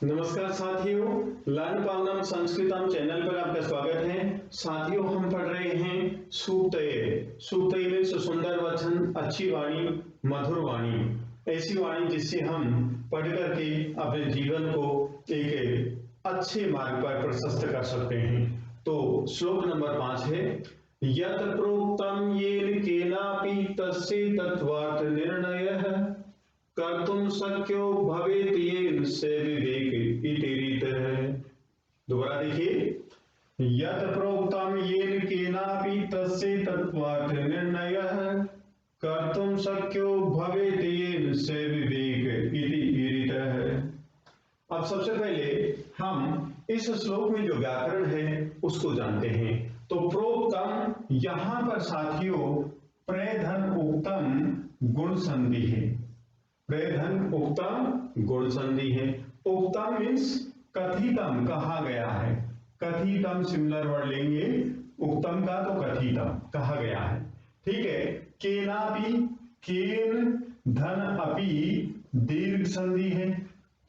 नमस्कार साथियों, learn पालनम संस्कृतम channel पर आपका स्वागत है। साथियों, हम पढ़ रहे हैं सूक्तय। सूक्तय में सुंदर वचन, अच्छी वाणी, मधुर वाणी, ऐसी वाणी जिससे हम पढ़ करके अपने जीवन को एक अच्छे मार्ग पर प्रशस्त कर सकते हैं। तो श्लोक नंबर 5 है, यत् प्रोक्तम येन केनापि तस्य तत्वार्थ निर्णयः कर्तुम शक्यो भवेत् येन स विवेक इति रीतः। दोबारा देखिए, यत् प्रोक्तम येन केनापि तस्य तत्वार्थ निर्णयः कर्तुम शक्यो भवेत् येन स विवेक इति रीतः। अब सबसे पहले हम इस श्लोक में जो व्याकरण है उसको जानते हैं। तो प्रोक्तम यहां पर साथियों प्रधन उक्तम गुण संधि है। प्रधन उक्तम गुण संधि है। उक्तम मीन्स कथितम, कहा गया है। कथितम सिमिलर वर्ड लेंगे उक्तम का, तो कथितम कहा गया है। ठीक है। केनापि, केन धन अपि दीर्घ संधि है।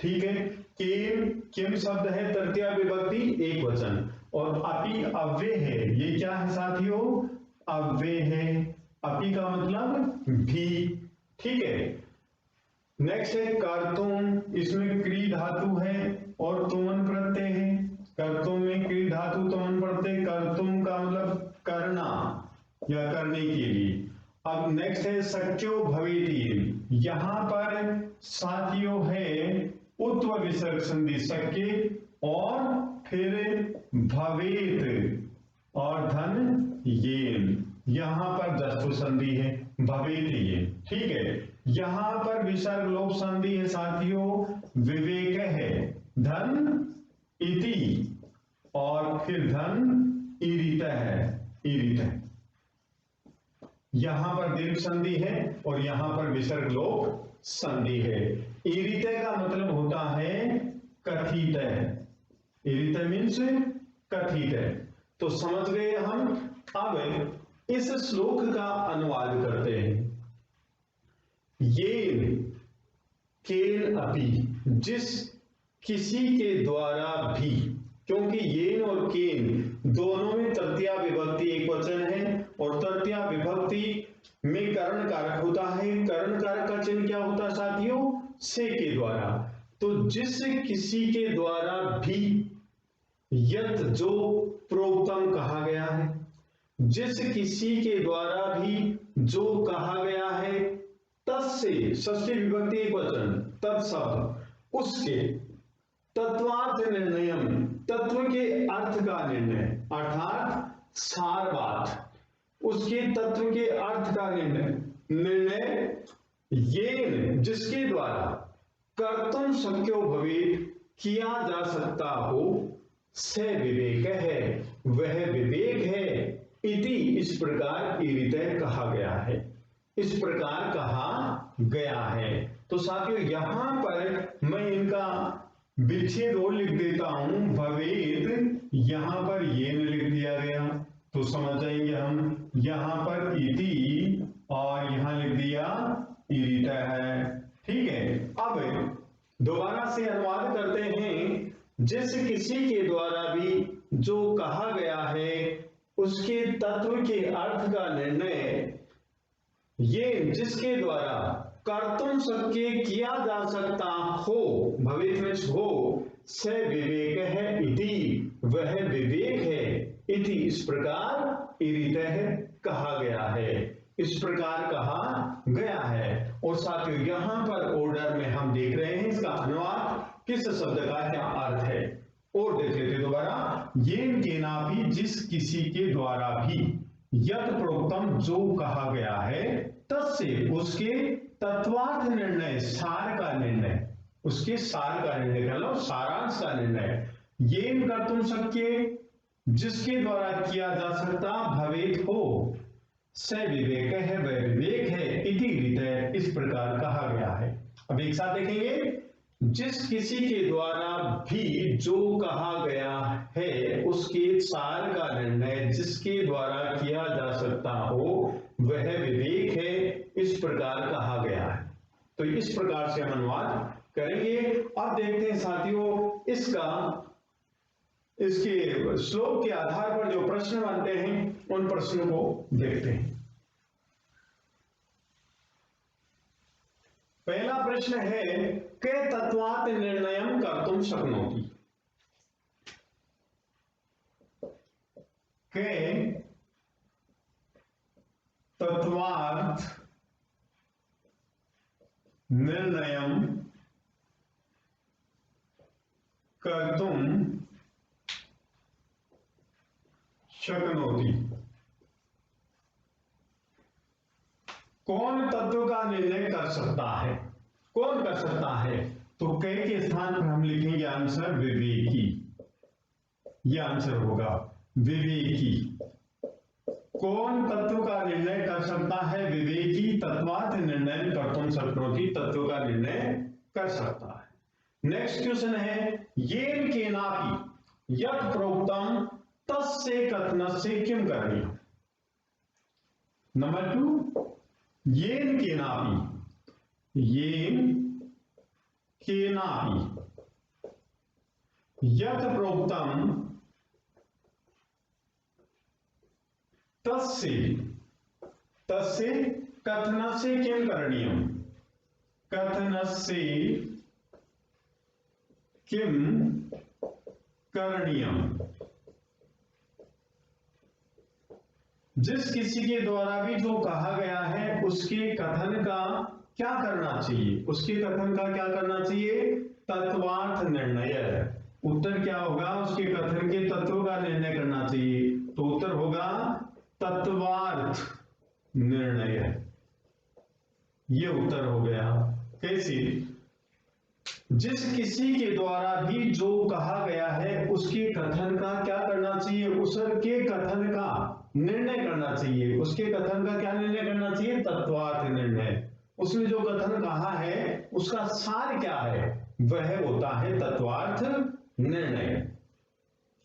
ठीक है। केन किम शब्द है, तृतीया विभक्ति एक वचन, और अपि अव्यय है। ये क्या है साथियों? अव्यय है। अपि का मतलब भी। ठीक है। नेक्स्ट है कर्तुम, इसमें क्री धातु है और तुमन प्रत्यय है। कर्तुम में क्री धातु तुमन प्रत्यय, कर्तुम का मतलब करना या करने के लिए। अब नेक्स्ट है शक्यो भवेति, यहां पर साथियों है उत्व विसर्ग संधि शक्य, और फिर भवेत और धन येन, यहां पर जस्व संधि है, भवेत ये। ठीक है। यहां पर विसर्ग लोप संधि है साथियों, विवेक है, धन इति, और फिर धन ईरित है, ईरित है। यहां पर दीर्घ संधि है और यहां पर विसर्ग लोप संधि है। ईरित का मतलब होता है कथित। ईरित मीन्स कथित है। तो समझ गए हम। अब इस श्लोक का अनुवाद करते हैं। येन केन अपि, जिस किसी के द्वारा भी, क्योंकि येन और केन दोनों में तृतीया विभक्ति एक वचन है, और तृतीया विभक्ति में कर्ण कारक होता है। कर्ण कारक का चिन्ह क्या होता है साथियों? से के द्वारा। तो जिस किसी के द्वारा भी, यत जो प्रोक्तम कहा गया है, जिस किसी के द्वारा भी जो कहा गया है, तस्य षष्ठी विभक्ति एक वचन, तत्शब्द, उसके तत्वार्थ निर्णयम, तत्व के अर्थ का निर्णय, अर्थात सार बात, उसके तत्व के अर्थ का निर्णय ये जिसके द्वारा कर्तुम शक्यो भवेत्, किया जा सकता हो, स विवेक है, वह विवेक है, इति इस प्रकार ईरित कहा गया है, इस प्रकार कहा गया है। तो साथियों यहां पर मैं इनका विच्छेद और लिख देता हूं, भवेत यहां पर ये लिख दिया गया, तो समझ जाएंगे हम। यहां पर इति और यहां लिख दिया ईरित है। ठीक है। अब दोबारा से अनुवाद करते हैं। जिस किसी के द्वारा भी जो कहा गया है, उसके तत्व के अर्थ का निर्णय ये जिसके द्वारा कर्तुम शक्य किया जा सकता हो, भविष्य में हो, स विवेक है, इति वह विवेक है, इति इस प्रकार ईरित कहा गया है, इस प्रकार कहा गया है। और साथियों यहां पर ऑर्डर में हम देख रहे हैं इसका अनुवाद, किस शब्द का क्या अर्थ है, और देख लेते दोबारा। येन केनापि, जिस किसी के द्वारा भी, यत प्रोक्तम जो कहा गया है, तस्य उसके तत्वार्थ निर्णय, सार का निर्णय, उसके सार का निर्णय कर लो, सारांश का निर्णय, येन कर्तुम शक्य जिसके द्वारा किया जा सकता, भवेत हो, स विवेक है, वह विवेक है, इति रीत इस प्रकार कहा गया है। अब एक साथ देखेंगे। जिस किसी के द्वारा भी जो कहा गया है, उसके सार का निर्णय जिसके द्वारा किया जा सकता हो, वह विवेक है, इस प्रकार कहा गया है। तो इस प्रकार से हम अनुवाद करेंगे। अब देखते हैं साथियों इसके श्लोक के आधार पर जो प्रश्न बनते हैं उन प्रश्नों को देखते हैं। पहला प्रश्न है के तत्वात् निर्णयं कर्तुं शक्नोति। के तत्वात् निर्णयं कर्तुं शक्नोति। कौन तत्व का निर्णय कर सकता है? कौन कर सकता है? तो के स्थान पर हम लिखेंगे आंसर विवेकी। यह आंसर होगा विवेकी। कौन तत्व का निर्णय कर सकता है? विवेकी तत्वात् निर्णय कर्तुं शक्नोति, तत्व का निर्णय कर सकता है। नेक्स्ट क्वेश्चन है येन केनापि यत् प्रोक्तम तस्य कथनस्य किं करणीयम्। नंबर 2, येन केनापि यत् प्रोक्तम तस्य कथनस्य किं करणीयम्। कथनस्य किं करणीयम्। जिस किसी के द्वारा भी जो कहा गया है उसके कथन का क्या करना चाहिए? उसके कथन का क्या करना चाहिए? तत्वार्थ निर्णय। उत्तर क्या होगा? उसके कथन के तत्व का निर्णय करना चाहिए, तो उत्तर होगा तत्वार्थ निर्णय। ये उत्तर हो गया। कैसे? जिस किसी के द्वारा भी जो कहा गया है उसके कथन का क्या करना चाहिए? उसके कथन का निर्णय करना चाहिए। उसके कथन का क्या निर्णय करना चाहिए? तत्वार्थ निर्णय। उसने जो कथन कहा है उसका सार क्या है? वह होता है तत्वार्थ निर्णय।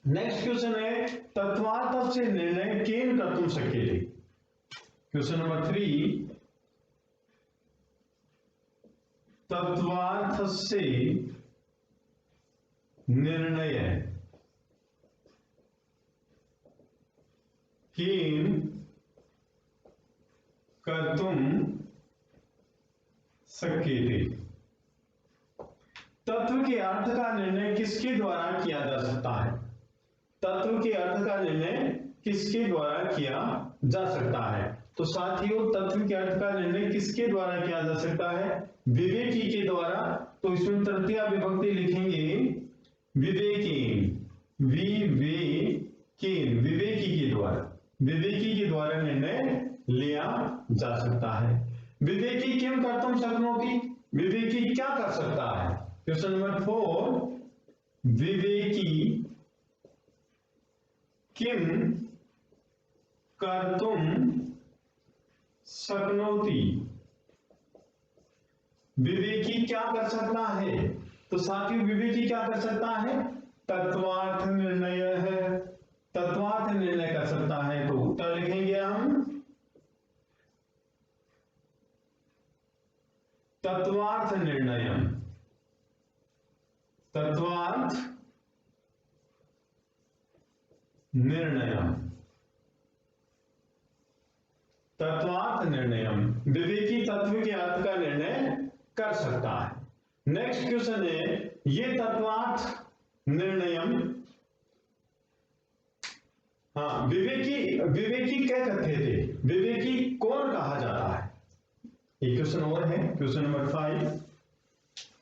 नेक्स्ट क्वेश्चन है तत्वार्थ से निर्णय केन कर्तुं शक्यते। क्वेश्चन नंबर 3, तत्वार्थ से निर्णय केन कर्तुं शक्यते। तत्व के अर्थ का निर्णय किसके द्वारा किया जा सकता है? तत्व के अर्थ का निर्णय किसके द्वारा किया जा सकता है? तो साथियों तत्व के अर्थ का निर्णय किसके द्वारा किया जा सकता है? विवेकी के द्वारा। तो इसमें तृतीया विभक्ति लिखेंगे विवेकीन। विवेकी के द्वारा। विवेकी के द्वारा निर्णय लिया जा सकता है। विवेकी किम कर्तुं शक्नोति। विवेकी क्या कर सकता है? क्वेश्चन नंबर 4, विवेकी किम कर्तुं शक्नोति। विवेकी क्या कर सकता है? तो साथियों विवेकी क्या कर सकता है? तत्वार्थ निर्णय है। तत्वार्थ निर्णय कर सकता है, तो उत्तर लिखेंगे हम तत्वार्थ निर्णय। तत्वार्थ निर्णय। तत्वार्थ निर्णय। विवेकी तत्व के अर्थ का निर्णय कर सकता है। नेक्स्ट क्वेश्चन है ये तत्वार्थ निर्णय, हाँ विवेकी क्या कहते थे? विवेकी कौन कहा जाता है? एक क्वेश्चन और है, क्वेश्चन नंबर 5,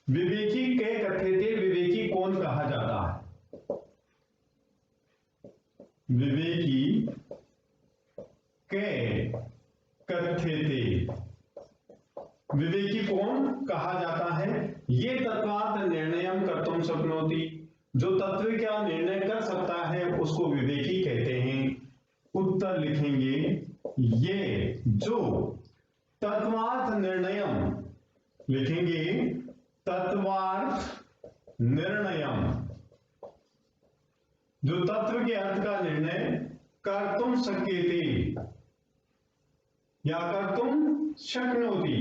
विवेकी क्या कहते थे? विवेकी कौन कहा जाता है? विवेकी क्या कहते थे? विवेकी कौन कहा जाता है? ये तत्वार्थ निर्णयम कर्तुं शक्नोति। जो तत्व का निर्णय कर सकता है उसको विवेकी कहते हैं। उत्तर लिखेंगे ये जो तत्वार्थ निर्णयम, लिखेंगे तत्वार्थ निर्णयम, जो तत्व के अर्थ का निर्णय कर्तुं शक्यते या कर्तुं शक्नोति,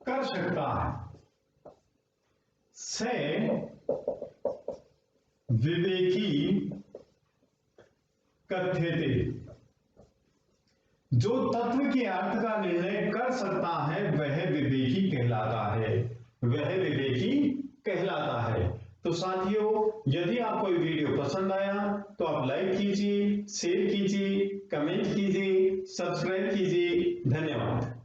कर सकता है। से विवेकी कथ्यते, जो तत्व के अर्थ का निर्णय कर सकता है वह विवेकी कहलाता है, वह विवेकी कहलाता है। तो साथियों, यदि आपको ये वीडियो पसंद आया तो आप लाइक कीजिए, शेयर कीजिए, कमेंट कीजिए, सब्सक्राइब कीजिए। धन्यवाद।